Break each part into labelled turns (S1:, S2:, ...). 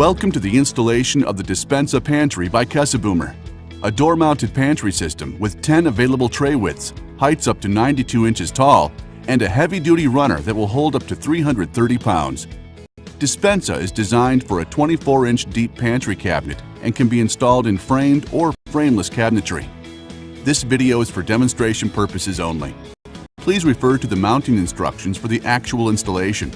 S1: Welcome to the installation of the Dispensa Pantry by Boomer, a door-mounted pantry system with 10 available tray widths, heights up to 92 inches tall, and a heavy-duty runner that will hold up to 330 pounds. Dispensa is designed for a 24-inch deep pantry cabinet and can be installed in framed or frameless cabinetry. This video is for demonstration purposes only. Please refer to the mounting instructions for the actual installation.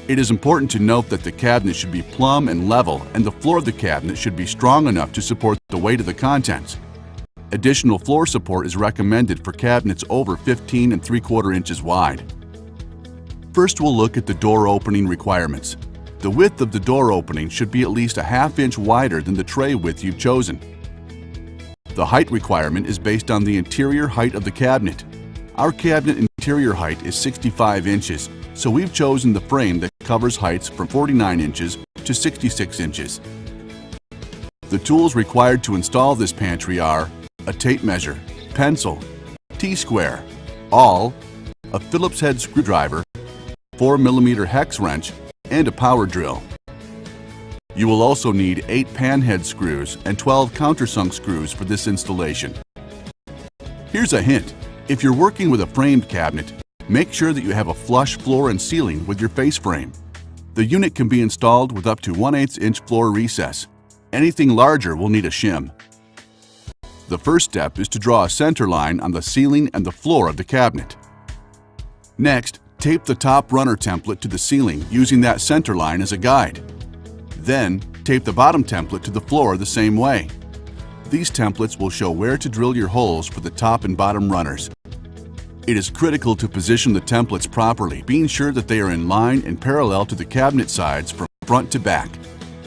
S1: It is important to note that the cabinet should be plumb and level, and the floor of the cabinet should be strong enough to support the weight of the contents. Additional floor support is recommended for cabinets over 15 3/4 inches wide. First, we'll look at the door opening requirements. The width of the door opening should be at least a ½ inch wider than the tray width you've chosen. The height requirement is based on the interior height of the cabinet. Our cabinet interior height is 65 inches, so we've chosen the frame that covers heights from 49 inches to 66 inches. The tools required to install this pantry are a tape measure, pencil, T-square, awl, a Phillips head screwdriver, 4mm hex wrench, and a power drill. You will also need 8 pan head screws and 12 countersunk screws for this installation. Here's a hint. If you're working with a framed cabinet, make sure that you have a flush floor and ceiling with your face frame. The unit can be installed with up to 1/8 inch floor recess. Anything larger will need a shim. The first step is to draw a center line on the ceiling and the floor of the cabinet. Next, tape the top runner template to the ceiling using that center line as a guide. Then, tape the bottom template to the floor the same way. These templates will show where to drill your holes for the top and bottom runners. It is critical to position the templates properly, being sure that they are in line and parallel to the cabinet sides from front to back.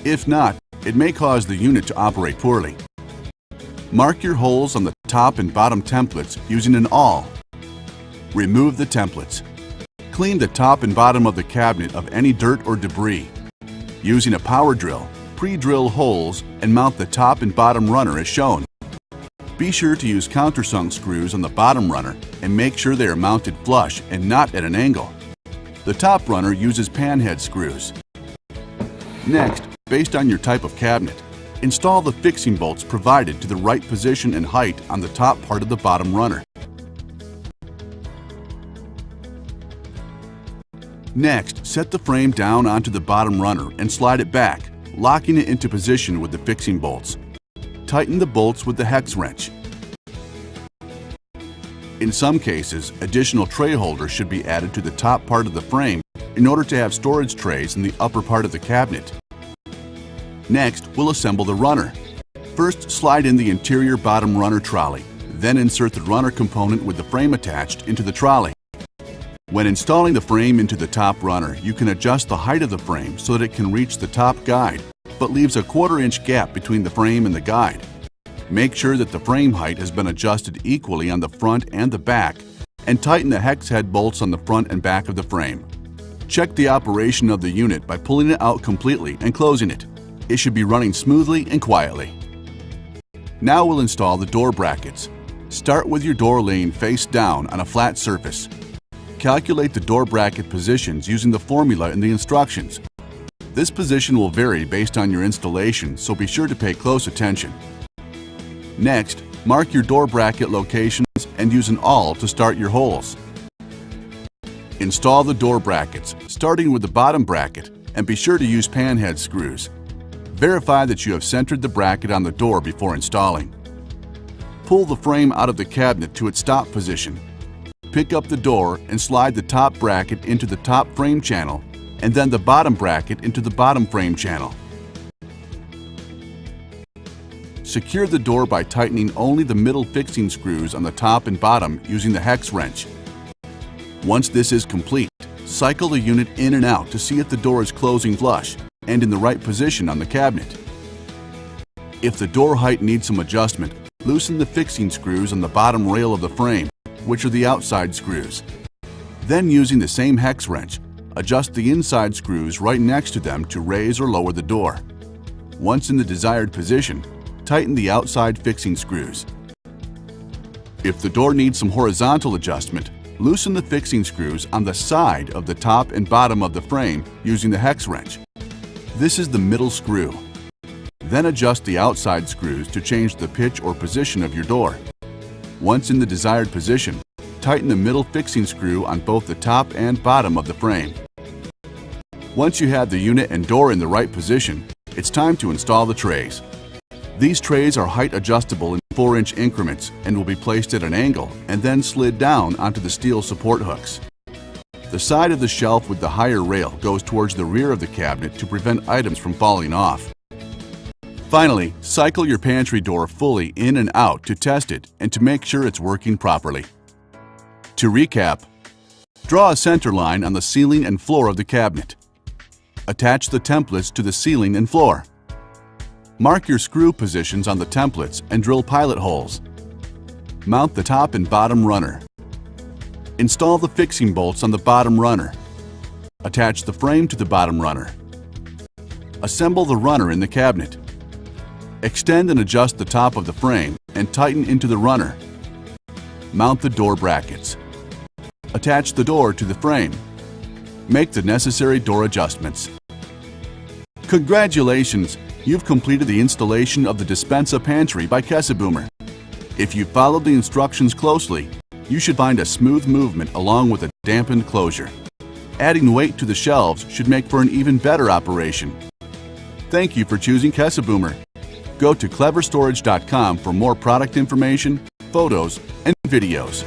S1: If not, it may cause the unit to operate poorly. Mark your holes on the top and bottom templates using an awl. Remove the templates. Clean the top and bottom of the cabinet of any dirt or debris. Using a power drill, pre-drill holes and mount the top and bottom runner as shown. Be sure to use countersunk screws on the bottom runner and make sure they are mounted flush and not at an angle. The top runner uses pan head screws. Next, based on your type of cabinet, install the fixing bolts provided to the right position and height on the top part of the bottom runner. Next, set the frame down onto the bottom runner and slide it back, locking it into position with the fixing bolts. Tighten the bolts with the hex wrench. In some cases, additional tray holders should be added to the top part of the frame in order to have storage trays in the upper part of the cabinet. Next, we'll assemble the runner. First, slide in the interior bottom runner trolley, then insert the runner component with the frame attached into the trolley. When installing the frame into the top runner, you can adjust the height of the frame so that it can reach the top guide, but leaves a 1/4 inch gap between the frame and the guide. Make sure that the frame height has been adjusted equally on the front and the back, and tighten the hex head bolts on the front and back of the frame. Check the operation of the unit by pulling it out completely and closing it. It should be running smoothly and quietly. Now we'll install the door brackets. Start with your door laying face down on a flat surface. Calculate the door bracket positions using the formula in the instructions. This position will vary based on your installation, so be sure to pay close attention. Next, mark your door bracket locations and use an awl to start your holes. Install the door brackets, starting with the bottom bracket, and be sure to use pan head screws. Verify that you have centered the bracket on the door before installing. Pull the frame out of the cabinet to its stop position. Pick up the door and slide the top bracket into the top frame channel, and then the bottom bracket into the bottom frame channel. Secure the door by tightening only the middle fixing screws on the top and bottom using the hex wrench. Once this is complete, cycle the unit in and out to see if the door is closing flush and in the right position on the cabinet. If the door height needs some adjustment, loosen the fixing screws on the bottom rail of the frame, which are the outside screws. Then, using the same hex wrench, adjust the inside screws right next to them to raise or lower the door. Once in the desired position, tighten the outside fixing screws. If the door needs some horizontal adjustment, loosen the fixing screws on the side of the top and bottom of the frame using the hex wrench. This is the middle screw. Then adjust the outside screws to change the pitch or position of your door. Once in the desired position, tighten the middle fixing screw on both the top and bottom of the frame. Once you have the unit and door in the right position, it's time to install the trays. These trays are height adjustable in 4-inch increments and will be placed at an angle and then slid down onto the steel support hooks. The side of the shelf with the higher rail goes towards the rear of the cabinet to prevent items from falling off. Finally, cycle your pantry door fully in and out to test it and to make sure it's working properly. To recap, draw a center line on the ceiling and floor of the cabinet. Attach the templates to the ceiling and floor. Mark your screw positions on the templates and drill pilot holes. Mount the top and bottom runner. Install the fixing bolts on the bottom runner. Attach the frame to the bottom runner. Assemble the runner in the cabinet. Extend and adjust the top of the frame and tighten into the runner. Mount the door brackets. Attach the door to the frame. Make the necessary door adjustments. Congratulations! You've completed the installation of the Dispensa pantry by Khay. If you followed the instructions closely, you should find a smooth movement along with a dampened closure. Adding weight to the shelves should make for an even better operation. Thank you for choosing Khay. Go to cleverstorage.com for more product information, photos, and videos.